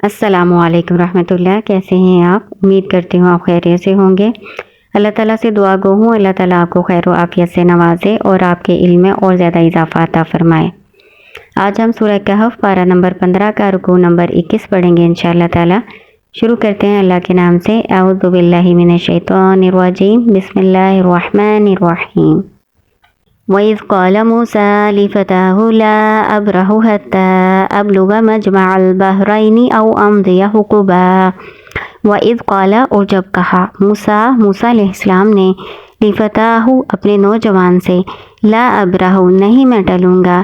السلام علیکم رحمۃ اللہ، کیسے ہیں آپ؟ امید کرتی ہوں آپ خیریت سے ہوں گے۔ اللہ تعالیٰ سے دعا گو ہوں اللہ تعالیٰ آپ کو خیر و عافیت سے نوازے اور آپ کے علم میں اور زیادہ اضافہ عطا فرمائے۔ آج ہم سورہ کہف پارہ نمبر 15 کا رکوع نمبر 21 پڑھیں گے انشاءاللہ تعالیٰ۔ شروع کرتے ہیں اللہ کے نام سے۔ اعوذ باللہ من الشیطان الرجیم، بسم اللہ الرحمن الرحیم۔ وَإِذْ قَالَ مُوسَىٰ لِفَتَاهُ لَا أَبْرَحُ حَتَّىٰ أَبْلُغَ مَجْمَعَ الْبَحْرَيْنِ أَوْ أَمْضِيَ حُقُبًا۔ وَإِذْ قَالَ، اور جب کہا، موسیٰ علیہ السلام نے، لِفَتَاهُ اپنے نوجوان سے، لا ابرح نہیں میں ٹلوں گا،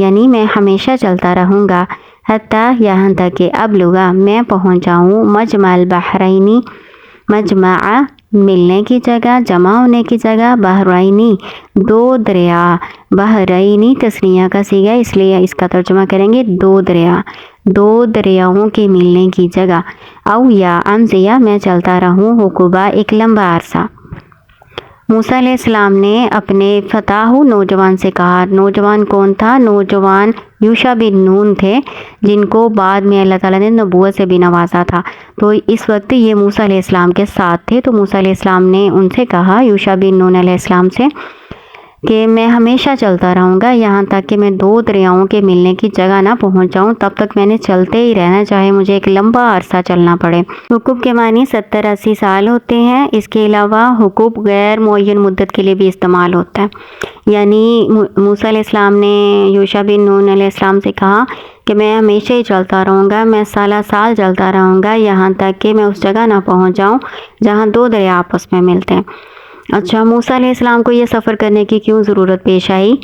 یعنی میں ہمیشہ چلتا رہوں گا، حتیٰ یہاں تک کہ ابلغ میں پہنچ جاؤں، مجمع البحرین مجمع ملنے کی جگہ، جمع ہونے کی جگہ، بحرینی دو دریا، بحرینی تثنیہ کا صیغہ اس لیے اس کا ترجمہ کریں گے دو دریا، دو دریاؤں کے ملنے کی جگہ، او یا امضیہ میں چلتا رہوں، حقوبہ ایک لمبا عرصہ۔ موسیٰ علیہ السلام نے اپنے فتاح نوجوان سے کہا۔ نوجوان کون تھا؟ نوجوان یوشع بن نون تھے، جن کو بعد میں اللہ تعالیٰ نے نبوت سے بھی نوازا تھا۔ تو اس وقت یہ موسیٰ علیہ السلام کے ساتھ تھے۔ تو موسیٰ علیہ السلام نے ان سے کہا، یوشع بن نون علیہ السلام سے، کہ میں ہمیشہ چلتا رہوں گا یہاں تک کہ میں دو دریاؤں کے ملنے کی جگہ نہ پہنچ جاؤں، تب تک میں نے چلتے ہی رہنا، چاہے مجھے ایک لمبا عرصہ چلنا پڑے۔ حقوب کے معنی 70-80 سال ہوتے ہیں۔ اس کے علاوہ حقوب غیر معین مدت کے لیے بھی استعمال ہوتا ہے، یعنی موسیٰ علیہ السلام نے یوشع بن نون علیہ السلام سے کہا کہ میں ہمیشہ ہی چلتا رہوں گا، میں سالہ سال چلتا رہوں گا یہاں تک کہ میں اس جگہ نہ پہنچ جاؤں جہاں دو دریا آپس میں ملتے ہیں۔ اچھا، موسیٰ علیہ السلام کو یہ سفر کرنے کی کیوں ضرورت پیش آئی؟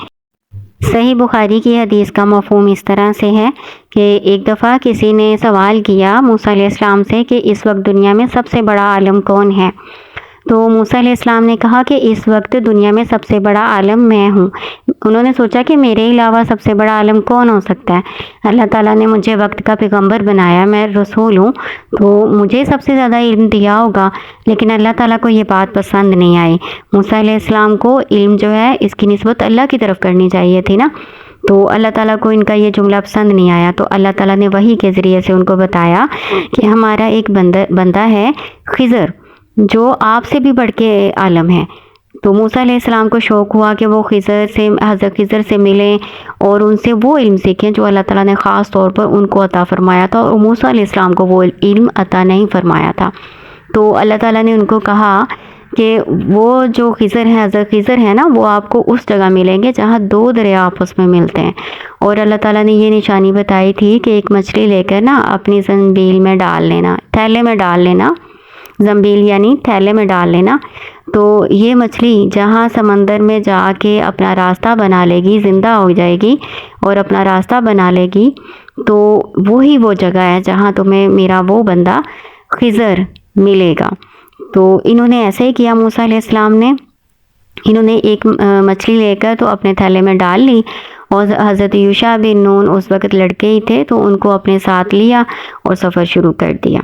صحیح بخاری کی حدیث کا مفہوم اس طرح سے ہے کہ ایک دفعہ کسی نے سوال کیا موسیٰ علیہ السلام سے کہ اس وقت دنیا میں سب سے بڑا عالم کون ہے؟ تو موسیٰ علیہ السلام نے کہا کہ اس وقت دنیا میں سب سے بڑا عالم میں ہوں۔ انہوں نے سوچا کہ میرے علاوہ سب سے بڑا عالم کون ہو سکتا ہے؟ اللہ تعالیٰ نے مجھے وقت کا پیغمبر بنایا، میں رسول ہوں، تو مجھے سب سے زیادہ علم دیا ہوگا، لیکن اللہ تعالیٰ کو یہ بات پسند نہیں آئی۔ موسیٰ علیہ السلام کو علم جو ہے اس کی نسبت اللہ کی طرف کرنی چاہیے تھی نا، تو اللہ تعالیٰ کو ان کا یہ جملہ پسند نہیں آیا۔ تو اللہ تعالیٰ نے وحی کے ذریعے سے ان کو بتایا کہ ہمارا ایک بندہ ہے خضر، جو آپ سے بھی بڑھ کے عالم ہے۔ تو موسیٰ علیہ السلام کو شوق ہوا کہ وہ حضرت خضر سے ملیں اور ان سے وہ علم سیکھیں جو اللہ تعالیٰ نے خاص طور پر ان کو عطا فرمایا تھا، اور موسیٰ علیہ السلام کو وہ علم عطا نہیں فرمایا تھا۔ تو اللہ تعالیٰ نے ان کو کہا کہ وہ جو خضر ہیں، حضرت خضر ہیں نا، وہ آپ کو اس جگہ ملیں گے جہاں دو دریا آپس میں ملتے ہیں۔ اور اللہ تعالیٰ نے یہ نشانی بتائی تھی کہ ایک مچھلی لے کر نا اپنی زنبیل میں ڈال لینا، تھیلے میں ڈال لینا، زنبیل یعنی تھیلے میں ڈال لینا، تو یہ مچھلی جہاں سمندر میں جا کے اپنا راستہ بنا لے گی، زندہ ہو جائے گی اور اپنا راستہ بنا لے گی، تو وہی وہ جگہ ہے جہاں تمہیں میرا وہ بندہ خضر ملے گا۔ تو انہوں نے ایسے ہی کیا، موسیٰ علیہ السلام نے، انہوں نے ایک مچھلی لے کر تو اپنے تھیلے میں ڈال لی، اور حضرت یوشع بن نون اس وقت لڑکے ہی تھے، تو ان کو اپنے ساتھ لیا اور سفر شروع کر دیا۔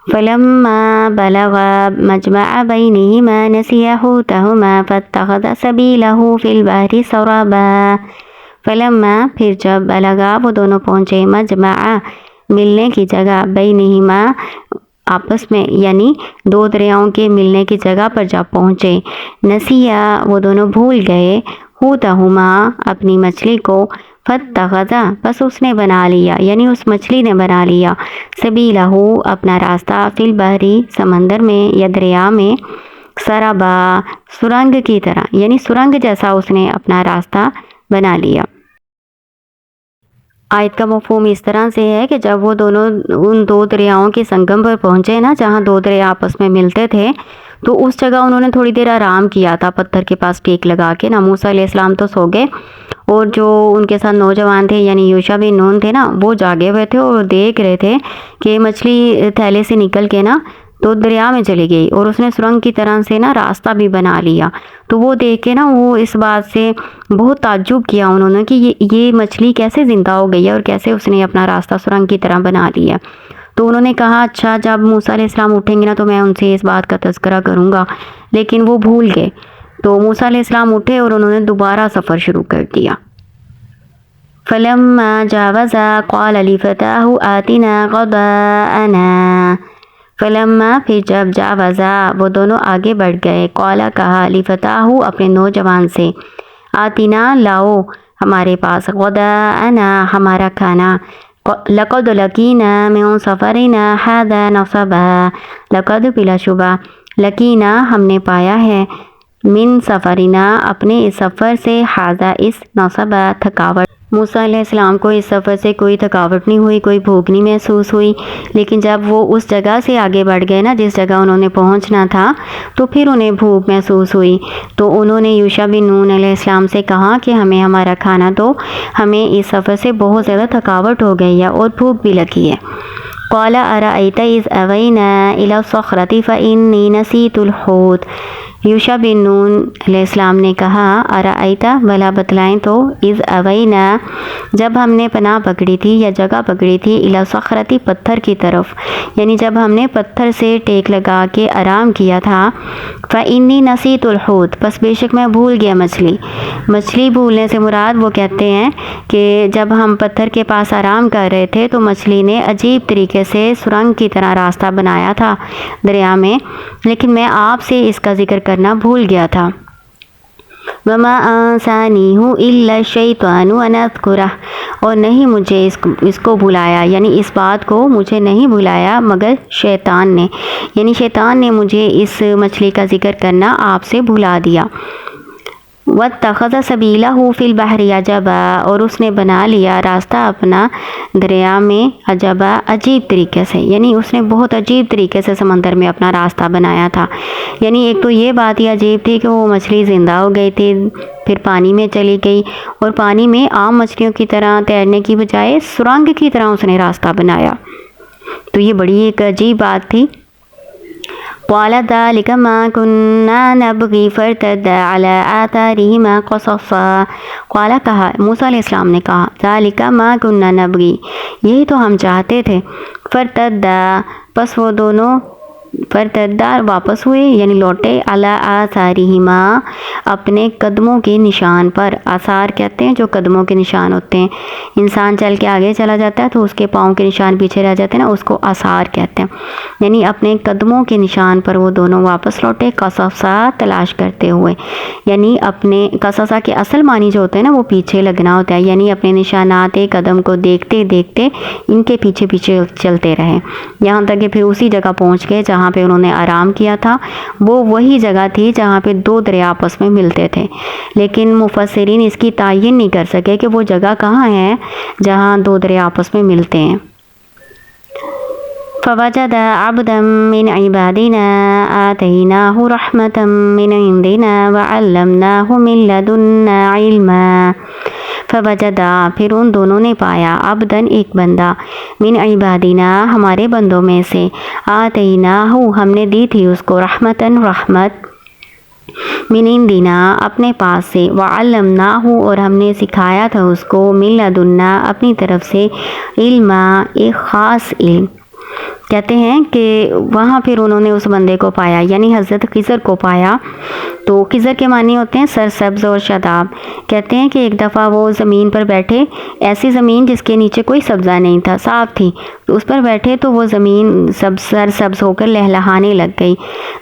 فلما بلغ مجمع بینہما نسی حوتہما فاتخذ سبیلہ فی البحر سربا۔ فلما پھر جب بلغا وہ دونوں پہنچے، مجمع ملنے کی جگہ، بینہما آپس میں یعنی دو دریاؤں کے ملنے کی جگہ پر جب پہنچے، نسیا وہ دونوں بھول گئے، حوتہما اپنی مچھلی کو، فاتخذ بس اس نے بنا لیا یعنی اس مچھلی نے بنا لیا، سبیلہ اپنا راستہ، فی البحر سمندر میں یا دریا میں، سربا سرنگ کی طرح یعنی سرنگ جیسا اس نے اپنا راستہ بنا لیا۔ آیت کا مفہوم اس طرح سے ہے کہ جب وہ دونوں ان دو دریاؤں کے سنگم پر پہنچے نا، جہاں دو دریا آپس میں ملتے تھے، تو اس جگہ انہوں نے تھوڑی دیر آرام کیا تھا پتھر کے پاس ٹیک لگا کے نا۔ موسیٰ علیہ السلام تو سو گئے، اور جو ان کے ساتھ نوجوان تھے یعنی یوشع بن نون تھے نا، وہ جاگے ہوئے تھے اور دیکھ رہے تھے کہ مچھلی تھیلے سے نکل کے نا تو دریا میں چلی گئی، اور اس نے سرنگ کی طرح سے نا راستہ بھی بنا لیا۔ تو وہ دیکھ کے نا وہ اس بات سے بہت تعجب کیا انہوں نے کہ یہ مچھلی کیسے زندہ ہو گئی ہے اور کیسے اس نے اپنا راستہ سرنگ کی طرح بنا لیا۔ تو انہوں نے کہا اچھا جب موسیٰ علیہ السلام اٹھیں گے نا تو میں ان سے اس بات کا تذکرہ کروں گا، لیکن وہ بھول گئے۔ تو موسیٰ علیہ السلام اٹھے اور انہوں نے دوبارہ سفر شروع کر دیا۔ فلما جاوزا قال لفتاه آتنا غداءنا، فلما پھر جب جاوزا وہ دونوں آگے بڑھ گئے، قالا کہا، لفتاه اپنے نوجوان سے، آتنا لاؤ ہمارے پاس، غداءنا ہمارا کھانا، لقد لقینا من سفرنا هذا نصبا، لقد بلا شبہ، لقینا ہم نے پایا ہے، من سفرنا اپنے اس سفر سے، ہذا اس، نصبا تھکاوٹ۔ موسیٰ علیہ السلام کو اس سفر سے کوئی تھکاوٹ نہیں ہوئی، کوئی بھوک نہیں محسوس ہوئی، لیکن جب وہ اس جگہ سے آگے بڑھ گئے نا جس جگہ انہوں نے پہنچنا تھا، تو پھر انہیں بھوک محسوس ہوئی، تو انہوں نے یوشع بن نون علیہ السلام سے کہا کہ ہمیں ہمارا کھانا دو، ہمیں اس سفر سے بہت زیادہ تھکاوٹ ہو گئی ہے اور بھوک بھی لگی ہے۔ قال ارأیت اذ اوینا الی الصخرۃ فانی نسیت الحوت، یوشع بن نون علیہ السلام نے کہا، ارأیت بھلا بتلائیں تو، اذ اوینا جب ہم نے پناہ پکڑی تھی یا جگہ پکڑی تھی، الی الصخرۃ پتھر کی طرف، یعنی جب ہم نے پتھر سے ٹیک لگا کے آرام کیا تھا، فانی نسیت الحوت پس بے شک میں بھول گیا مچھلی۔ مچھلی بھولنے سے مراد وہ کہتے ہیں کہ جب ہم پتھر کے پاس آرام کر رہے تھے تو مچھلی نے عجیب طریقے سے سرنگ کی طرح راستہ بنایا تھا دریا میں، لیکن میں آپ سے اس کا ذکر کرنا بھول گیا تھا۔ وما انسانیہ الا الشیطان ان اذکرہ، اور نہیں مجھے اس کو بھلایا، یعنی اس بات کو مجھے نہیں بھلایا مگر شیطان نے، یعنی شیطان نے مجھے اس مچھلی کا ذکر کرنا آپ سے بھلا دیا۔ واتخذ سبیلہ فی البحر عجبا، اور اس نے بنا لیا راستہ اپنا دریا میں، عجبا عجیب طریقے سے، یعنی اس نے بہت عجیب طریقے سے سمندر میں اپنا راستہ بنایا تھا، یعنی ایک تو یہ بات ہی عجیب تھی کہ وہ مچھلی زندہ ہو گئی تھی، پھر پانی میں چلی گئی، اور پانی میں عام مچھلیوں کی طرح تیرنے کی بجائے سرنگ کی طرح اس نے راستہ بنایا، تو یہ بڑی ایک عجیب بات تھی۔ قال ذلك ما كنا نبغي فارتدا على آثارهما قصصا، قال کہا، موسیٰ علیہ السلام نے کہا، ذلك ما كنا نبغي یہی تو ہم چاہتے تھے، فارتدا پس وہ دونوں فرتدا واپس ہوئے یعنی لوٹے، علی آثارہما اپنے قدموں کے نشان پر، آثار کہتے ہیں جو قدموں کے نشان ہوتے ہیں، انسان چل کے آگے چلا جاتا ہے تو اس کے پاؤں کے نشان پیچھے رہ جاتے ہیں نا، اس کو آثار کہتے ہیں، یعنی اپنے قدموں کے نشان پر وہ دونوں واپس لوٹے، قصصا تلاش کرتے ہوئے، یعنی اپنے قصصا کے اصل معنی جو ہوتے ہیں نا وہ پیچھے لگنا ہوتا ہے، یعنی اپنے نشانات قدم کو دیکھتے دیکھتے ان کے پیچھے پیچھے چلتے رہے، یہاں تک کہ پھر اسی جگہ پہنچ گئے جہاں پہ انہوں نے آرام کیا تھا، وہ وہی جگہ تھی جہاں پہ دو دریا آپس میں ملتے تھے، لیکن مفسرین اس کی تعین نہیں کر سکے کہ وہ جگہ کہاں ہے جہاں دو دریا آپس میں ملتے ہیں۔ فوجد عبدا من عبادنا آتیناہ رحمة من عندنا وعلمناہ من لدنا علما، فوجدا پھر ان دونوں نے پایا، عبدن ایک بندہ، من عبادنا ہمارے بندوں میں سے، آتیناہ ہم نے دی تھی اس کو، رحمتاً رحمت، من عندنا اپنے پاس سے، وعلمناہ اور ہم نے سکھایا تھا اس کو، من لدنا اپنی طرف سے، علما ایک خاص علم۔ کہتے ہیں کہ وہاں پھر انہوں نے اس بندے کو پایا یعنی حضرت خضر کو پایا، تو خضر کے معنی ہوتے ہیں سرسبز اور شاداب۔ کہتے ہیں کہ ایک دفعہ وہ زمین پر بیٹھے، ایسی زمین جس کے نیچے کوئی سبزہ نہیں تھا، صاف تھی، تو اس پر بیٹھے تو وہ زمین سرسبز ہو کر لہلہانے لگ گئی،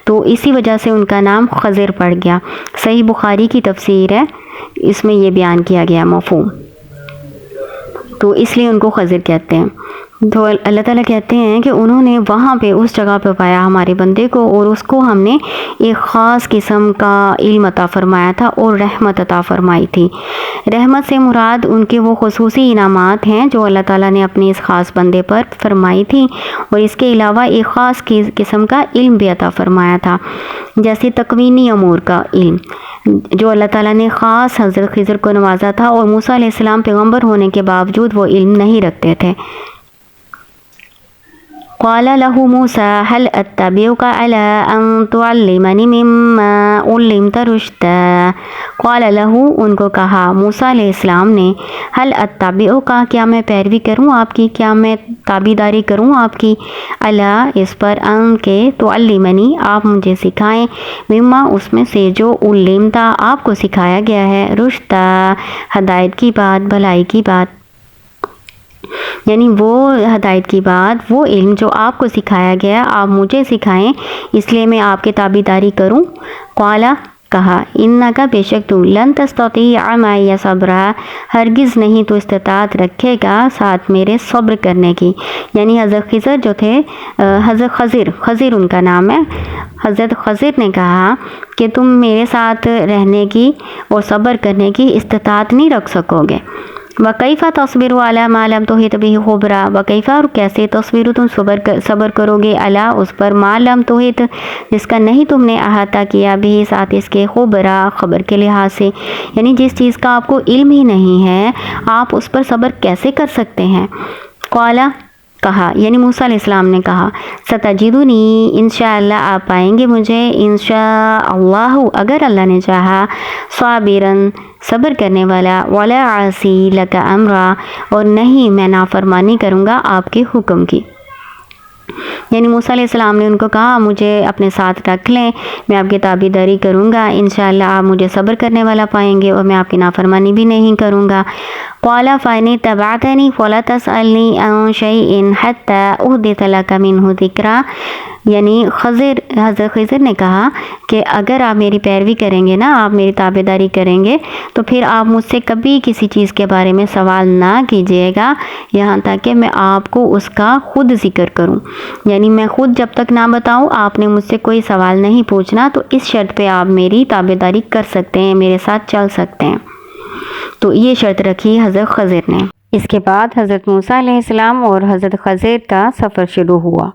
تو اسی وجہ سے ان کا نام خضر پڑ گیا۔ صحیح بخاری کی تفسیر ہے، اس میں یہ بیان کیا گیا مفہوم، تو اس لیے ان کو خضر کہتے ہیں۔ تو اللہ تعالیٰ کہتے ہیں کہ انہوں نے وہاں پہ اس جگہ پہ پایا ہمارے بندے کو، اور اس کو ہم نے ایک خاص قسم کا علم عطا فرمایا تھا اور رحمت عطا فرمائی تھی۔ رحمت سے مراد ان کے وہ خصوصی انعامات ہیں جو اللہ تعالیٰ نے اپنے اس خاص بندے پر فرمائی تھی، اور اس کے علاوہ ایک خاص قسم کا علم بھی عطا فرمایا تھا، جیسے تکوینی امور کا علم جو اللہ تعالیٰ نے خاص حضرت خضر کو نوازا تھا، اور موسیٰ علیہ السلام پیغمبر ہونے کے باوجود وہ علم نہیں رکھتے تھے۔ قال له موسى هل أتبعك على أن تعلمني مما علمت رشدا قال له ان کو کہا موسیٰ علیہ السلام نے هل أتبعك کیا میں پیروی کروں آپ کی، کیا میں تابعداری کروں آپ کی، اللہ اس پر ان کے تعلمنی آپ مجھے سکھائیں، مما اس میں سے جو علمتا آپ کو سکھایا گیا ہے، رشدا ہدایت کی بات، بھلائی کی بات، یعنی وہ ہدایت کی بات، وہ علم جو آپ کو سکھایا گیا آپ مجھے سکھائیں، اس لیے میں آپ کے تابعداری کروں۔ قال کہا انکا بے شک تو لن تستطیع معی صبرا ہرگز نہیں تو استطاعت رکھے گا ساتھ میرے صبر کرنے کی، یعنی حضرت خضر جو تھے، حضرت خضر ان کا نام ہے، حضرت خضر نے کہا کہ تم میرے ساتھ رہنے کی اور صبر کرنے کی استطاعت نہیں رکھ سکو گے۔ وَكَيْفَ تَصْبِرُ عَلَى مَا لَمْ تُحِطْ بِهِ خُبْرًا وَكَيْفَ اور کیسے تصویر تم صبر کرو گے علی اس پر ما لم تحط جس کا نہیں تم نے احاطہ کیا بھی ساتھ اس کے خبرا خبر کے لحاظ سے، یعنی جس چیز کا آپ کو علم ہی نہیں ہے آپ اس پر صبر کیسے کر سکتے ہیں۔ قال کہا یعنی موسیٰ علیہ السلام نے کہا ستجدنی انشاءاللہ آپ پائیں گے مجھے، انشاءاللہ اگر اللہ نے چاہا، صابرن صبر کرنے والا، ولا عاصی لک امرا اور نہیں میں نافرمانی کروں گا آپ کے حکم کی۔ یعنی موسیٰ علیہ السلام نے ان کو کہا مجھے اپنے ساتھ رکھ لیں، میں آپ کی تابعداری کروں گا، انشاءاللہ آپ مجھے صبر کرنے والا پائیں گے اور میں آپ کی نافرمانی بھی نہیں کروں گا۔ قال فإن اتبعتني فلا تسألني عن شيء حتى أحدث لك منه ذكرا، یعنی حضرت خضر نے کہا کہ اگر آپ میری پیروی کریں گے نا، آپ میری تابعداری کریں گے تو پھر آپ مجھ سے کبھی کسی چیز کے بارے میں سوال نہ کیجیے گا یہاں تک کہ میں آپ کو اس کا خود ذکر کروں، یعنی میں خود جب تک نہ بتاؤں آپ نے مجھ سے کوئی سوال نہیں پوچھنا، تو اس شرط پہ آپ میری تابعداری کر سکتے ہیں، میرے ساتھ چل سکتے ہیں۔ تو یہ شرط رکھی حضرت خضر نے۔ اس کے بعد حضرت موسیٰ علیہ السلام اور حضرت خضر کا سفر شروع ہوا۔